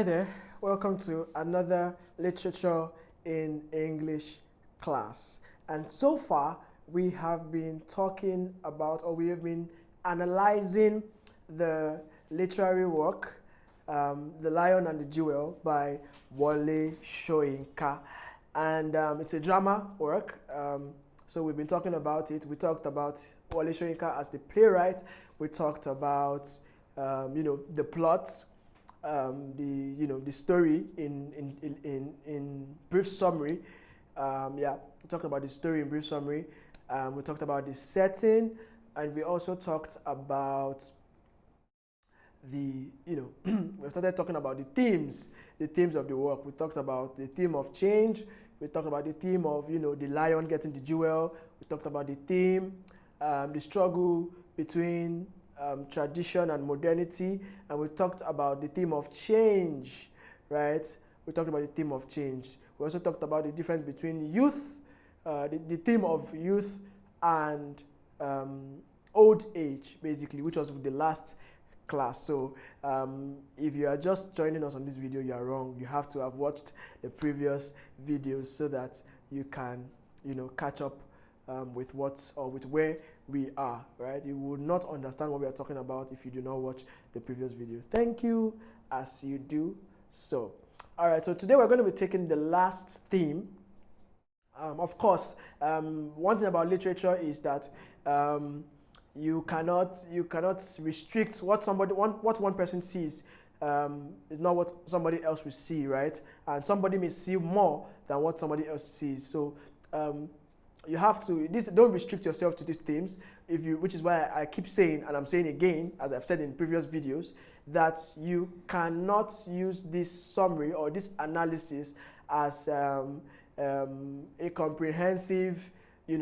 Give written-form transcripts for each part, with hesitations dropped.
Hi there, welcome to another Literature in English class. And so far, we have been talking about, or we have been analyzing the literary work, The Lion and the Jewel by Wole Soyinka. And it's a drama work, so we've been talking about it. We talked about Wole Soyinka as the playwright. We talked about, the plots, the story in brief summary. We talked about the story in brief summary. We talked about the setting, and we also talked about we started talking about the themes of the work. We talked about the theme of change. We talked about the theme of, the lion getting the jewel. We talked about the theme, the struggle between tradition and modernity, and we talked about the theme of change, right? We talked about the theme of change. We also talked about the difference between youth, the theme of youth and old age, basically, which was the last class. So if you are just joining us on this video, you are wrong. You have to have watched the previous videos so that you can, catch up with where we are, right? You will not understand what we are talking about if you do not watch the previous video. Thank you as you do so. All right, so today we're going to be taking the last theme. Of course, one thing about literature is that you cannot restrict what one person sees is not what somebody else will see, right? And somebody may see more than what somebody else sees. So you have to, don't restrict yourself to these themes, which is why I keep saying, and I'm saying again, as I've said in previous videos, that you cannot use this summary or this analysis as a comprehensive,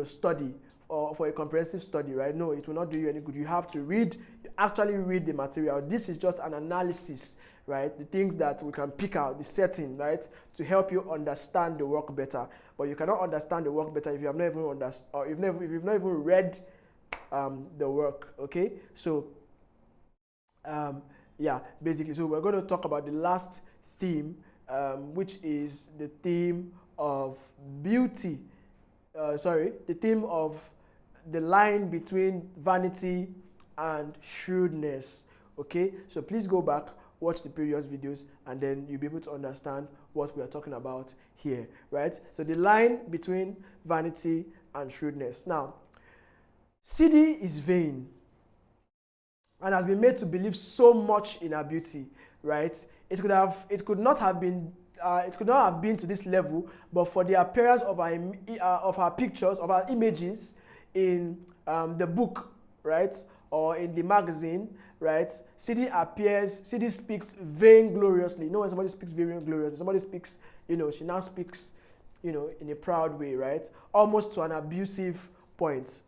study, or for a comprehensive study, right? No, it will not do you any good. You have to actually read the material. This is just an analysis, right? The things that we can pick out, the setting, right, to help you understand the work better. But you cannot understand the work better if you have not even understood, or if you've not even read the work. Okay, so basically, so we're going to talk about the last theme, which is the theme of beauty. The theme of the line between vanity and shrewdness. Okay, so please go back, watch the previous videos, and then you'll be able to understand what we are talking about here, right? So the line between vanity and shrewdness. Now, CD is vain and has been made to believe so much in her beauty, right? It could not have been to this level, but for the appearance of her pictures, of her images in the book, right, or in the magazine, right? CD speaks vaingloriously. You know, when somebody speaks vaingloriously, somebody speaks, she now speaks, in a proud way, right? Almost to an abusive point,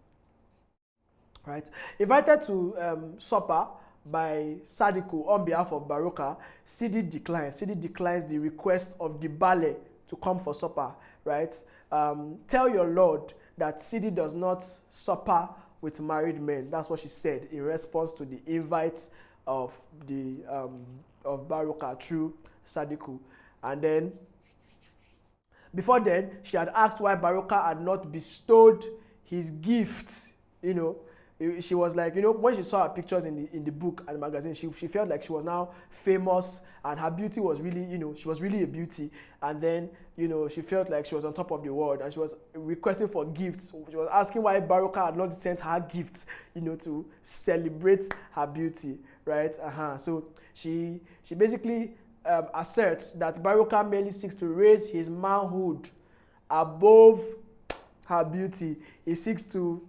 right? Invited to supper by Sadiku on behalf of Baroka, CD declines the request of the ballet to come for supper, right? Tell your lord that CD does not supper with married men. That's what she said in response to the invites of Baroka through Sadiku. And then, before then, she had asked why Baroka had not bestowed his gift, She was like, when she saw her pictures in the book and the magazine, she felt like she was now famous and her beauty was really, she was really a beauty. And then, she felt like she was on top of the world and she was requesting for gifts. She was asking why Baroka had not sent her gifts, to celebrate her beauty, right? So she basically asserts that Baroka merely seeks to raise his manhood above her beauty. He seeks to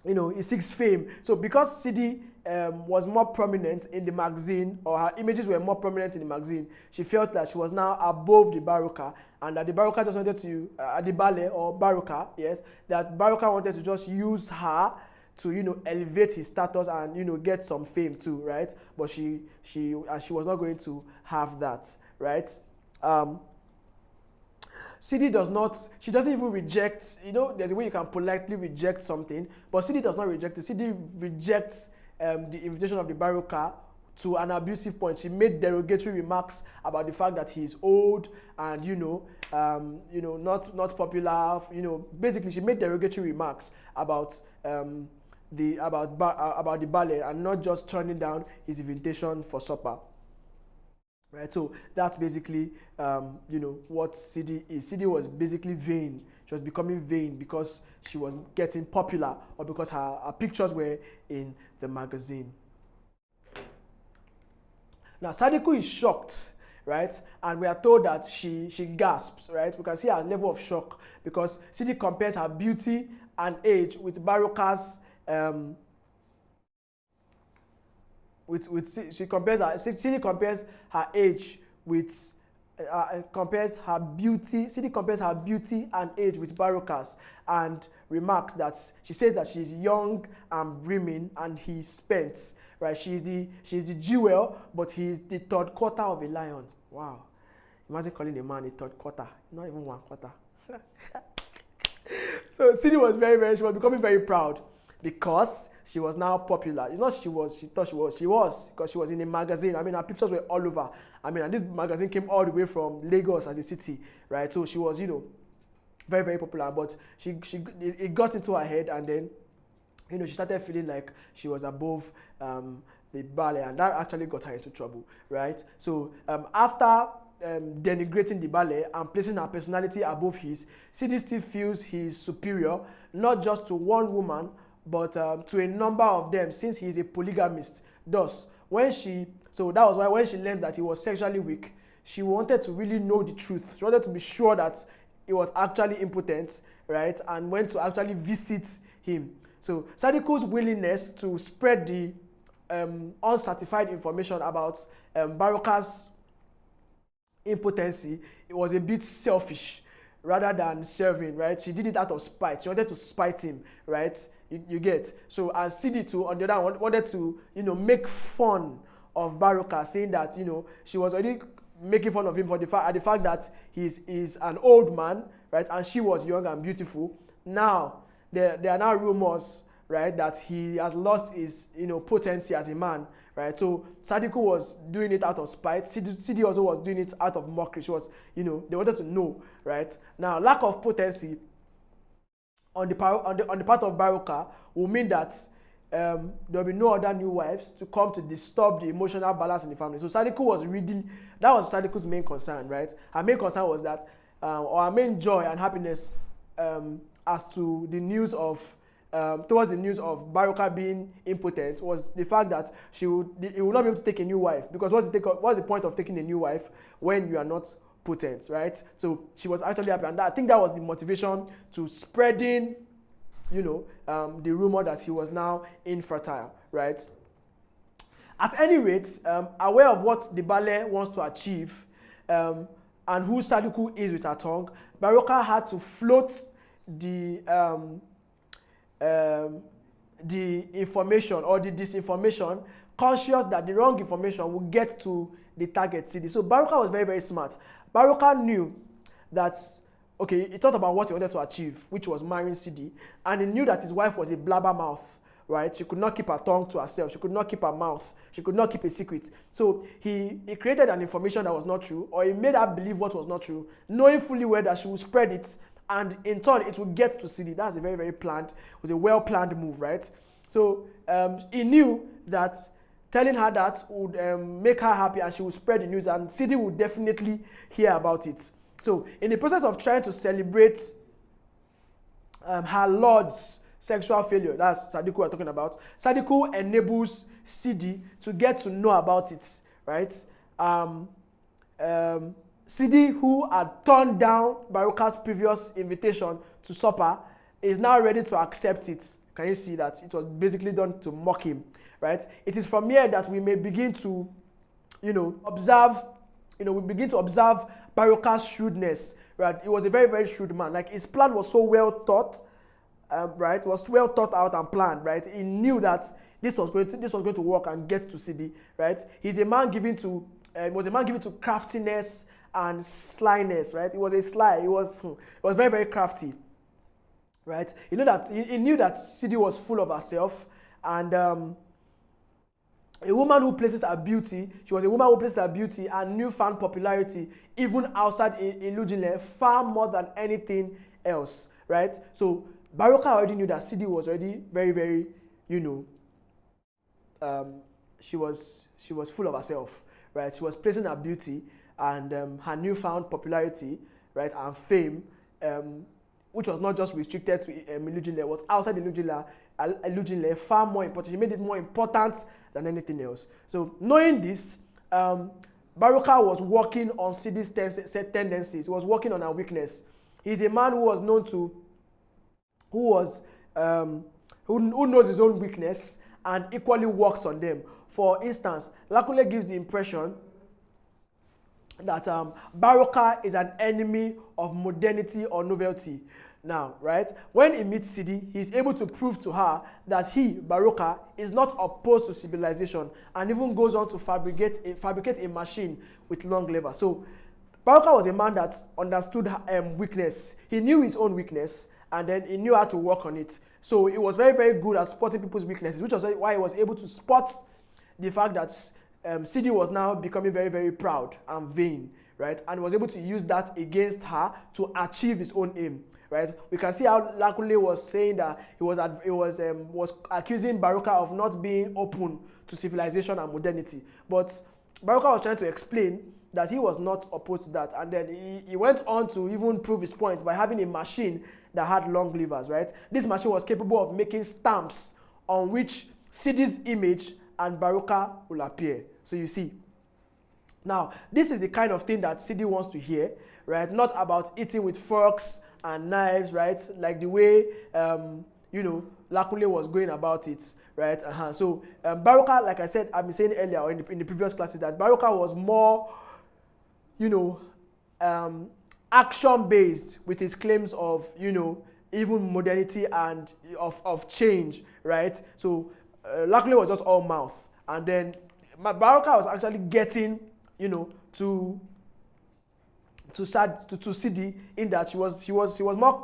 he seeks fame. So because CD was more prominent in the magazine, or her images were more prominent in the magazine, she felt that she was now above the Baroka, and that the Baroka just wanted to, the ballet or Baroka, yes, that Baroka wanted to just use her to, elevate his status and, get some fame too, right? But she was not going to have that, right? CD she doesn't even reject, there's a way you can politely reject something, but CD does not reject it. CD rejects the invitation of the Baroka to an abusive point. She made derogatory remarks about the fact that he's old and not popular. Basically she made derogatory remarks about the ballet and not just turning down his invitation for supper. Right, so that's basically what Sidi is. Sidi was basically vain. She was becoming vain because she was getting popular or because her pictures were in the magazine. Now Sadiku is shocked, right? And we are told that she gasps, right? We can see her level of shock because Sidi compares her beauty and age with Baroka's Sidi compares her age with Sidi compares her beauty and age with Baroka's and remarks that she says that she's young and brimming and he's spent, right? She's the jewel, but he's the third quarter of a lion. Wow. Imagine calling a man a third quarter, not even 1/4. So Sidi was she was becoming very proud because she was now popular. It's not she thought she was because she was in a magazine. I mean, her pictures were all over. I mean, and this magazine came all the way from Lagos as a city, right? So she was, very, very popular, but it got into her head, and then, she started feeling like she was above the ballet, and that actually got her into trouble, right? So after denigrating the ballet and placing her personality above his, Sidi still feels he's superior, not just to one woman, but to a number of them, since he is a polygamist. Thus, so that was why when she learned that he was sexually weak, she wanted to really know the truth. She wanted to be sure that he was actually impotent, right? And went to actually visit him. So Sadiku's willingness to spread the uncertified information about Baroka's impotency, it was a bit selfish rather than serving, right? She did it out of spite. She wanted to spite him, right? You get. So and Sidi too, on the other hand, wanted to, make fun of Baroka, saying that, she was already making fun of him for the fact that he's an old man, right? And she was young and beautiful. Now, there are now rumors, right, that he has lost his, potency as a man, right? So Sadiku was doing it out of spite. Sidi also was doing it out of mockery. She was, they wanted to know, right? Now, lack of potency on the part of Baroka will mean that there will be no other new wives to come to disturb the emotional balance in the family. So Sadiku that was Sadiku's main concern, right? Her main concern was that, or her main joy and happiness as to the news of, towards the news of Baroka being impotent was the fact that he would not be able to take a new wife, because what's the point of taking a new wife when you are not potent, right? So she was actually happy, and I think that was the motivation to spreading, the rumor that he was now infertile, right? At any rate, aware of what the ballet wants to achieve and who Sadiku is with her tongue, Baroka had to float the information or the disinformation, conscious that the wrong information will get to the target city. So Baroka was very, very smart. Baroka knew that, he thought about what he wanted to achieve, which was marrying Sidi, and he knew that his wife was a blabbermouth, right? She could not keep her tongue to herself. She could not keep her mouth. She could not keep a secret. So he created an information that was not true, or he made her believe what was not true, knowing fully well that she would spread it, and in turn, it would get to Sidi. That's a very, very planned, it was a well-planned move, right? So he knew that telling her that would make her happy and she would spread the news, and Sidi would definitely hear about it. So in the process of trying to celebrate her lord's sexual failure, that's Sadiku we're talking about, Sadiku enables Sidi to get to know about it, right? Sidi, who had turned down Baroka's previous invitation to supper, is now ready to accept it. Can you see that? It was basically done to mock him, right? It is from here that we may begin to, observe Baroka's shrewdness, right? He was a very, very shrewd man. Like, his plan was so well thought, right? It was well thought out and planned, right? He knew that this was going to work and get to Sidi, right? He's a man given to craftiness and slyness, right? He was a sly. He was very, very crafty, right? He knew that Sidi was full of herself, and a woman who places her beauty, she was a woman who places her beauty and newfound popularity even outside Ilujinle far more than anything else, right? So Baroka already knew that Sidi was already very, very, she was full of herself, right? She was placing her beauty and her newfound popularity, right, and fame, which was not just restricted to Ilujinle, was outside Ilujinle far more important. She made it more important than anything else. So knowing this, Baroka was working on Sidi's tendencies. He was working on her weakness. He's a man who was known to, who knows his own weakness and equally works on them. For instance, Lakunle gives the impression that Baroka is an enemy of modernity or novelty. Now, right, when he meets Sidi, he's able to prove to her that he, Baroka, is not opposed to civilization and even goes on to fabricate a machine with long lever. So, Baroka was a man that understood weakness. He knew his own weakness and then he knew how to work on it. So, he was very, very good at spotting people's weaknesses, which was why he was able to spot the fact that Sidi was now becoming very, very proud and vain, right? And was able to use that against her to achieve his own aim. Right, we can see how Lakunle was saying that he was accusing Baroka of not being open to civilization and modernity. But Baroka was trying to explain that he was not opposed to that, and then he went on to even prove his point by having a machine that had long levers. Right, this machine was capable of making stamps on which Sidi's image and Baroka will appear. So you see. Now, this is the kind of thing that Sidi wants to hear, right? Not about eating with forks and knives, right? Like the way, Lakunle was going about it, right? So, Baroka, like I said, I've been saying earlier or in the previous classes, that Baroka was more, action-based with his claims of, even modernity and of change, right? So, Lakunle was just all mouth. And then Baroka was actually getting, to Sidi in that she was more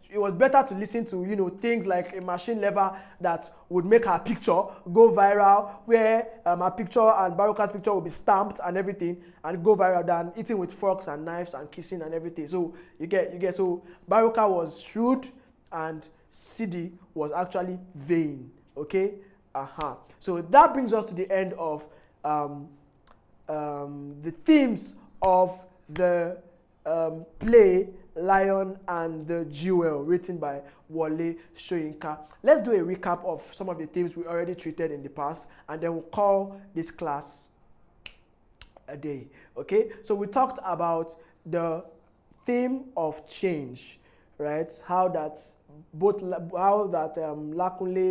it was better to listen to things like a machine lever that would make her picture go viral, where her picture and Baroka's picture would be stamped and everything and go viral, than eating with forks and knives and kissing and everything. So you get so Baroka was shrewd and Sidi was actually vain. Okay, so that brings us to the end of the themes of the play Lion and the Jewel, written by Wole Soyinka. Let's do a recap of some of the themes we already treated in the past, and then we'll call this class a day. Okay, so we talked about the theme of change, right? How that Lakunle,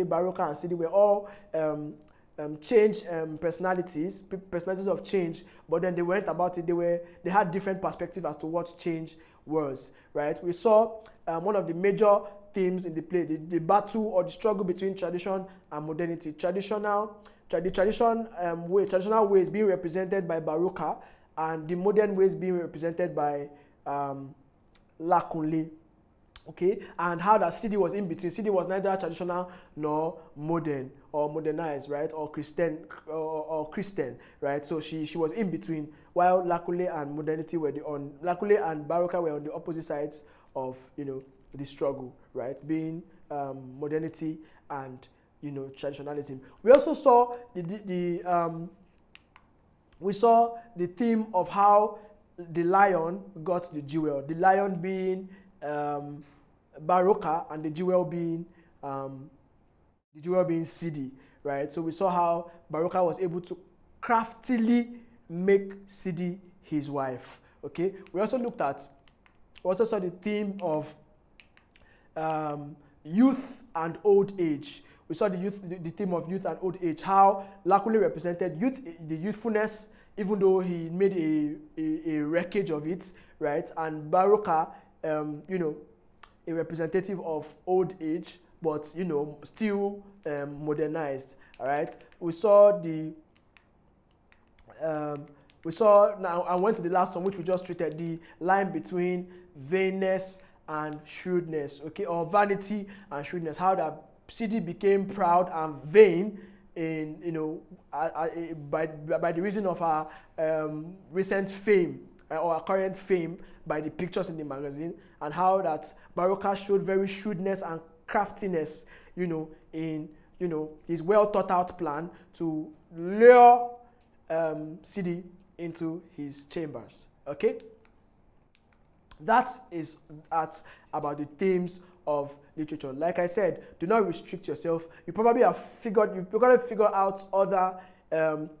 Baroka, and Sidi were all change personalities of change, but then they went about it. They had different perspectives as to what change was, right? We saw one of the major themes in the play, the battle or the struggle between tradition and modernity. Traditional ways being represented by Baroka, and the modern ways being represented by Lakunle. Okay, and how that Sidi was in between. Sidi was neither traditional nor modern or modernized, right, or Christian, right? So she was in between, while Lakunle and modernity Lakunle and Baroka were on the opposite sides of the struggle, right? Being modernity and traditionalism. We also saw the theme of how the lion got the jewel. The lion being Baroka and the jewel being Sidi, right? So we saw how Baroka was able to craftily make Sidi his wife. Okay. We also saw the theme of youth and old age. We saw the theme of youth and old age. How Lakunle represented the youthfulness, even though he made a wreckage of it, right? And Baroka, a representative of old age, but still modernized. All right. We saw now I went to the last one, which we just treated, the line between vainness and shrewdness. Okay, or vanity and shrewdness. How that Sidi became proud and vain in, you know, by the reason of our recent fame or our current fame by the pictures in the magazine, and how that Baroka showed very shrewdness and craftiness, you know, in, you know, his well thought out plan to lure CD into his chambers. Okay, that is about the themes of literature. Like I said, do not restrict yourself. You probably have figured, you've got to figure out other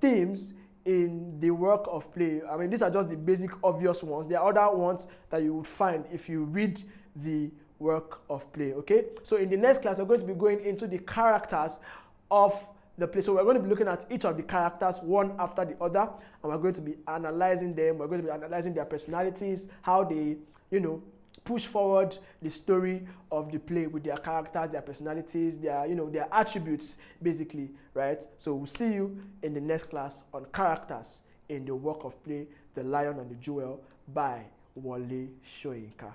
themes in the work of play. I mean, these are just the basic obvious ones. There are other ones that you would find if you read the work of play. Okay, so in the next class, we're going to be going into the characters of the play. So we're going to be looking at each of the characters one after the other, and we're going to be analyzing them. We're going to be analyzing their personalities, how they, you know, push forward the story of the play with their characters, their personalities, their, you know, their attributes, basically, right? So we'll see you in the next class on characters in the work of play, The Lion and the Jewel by Wole Soyinka.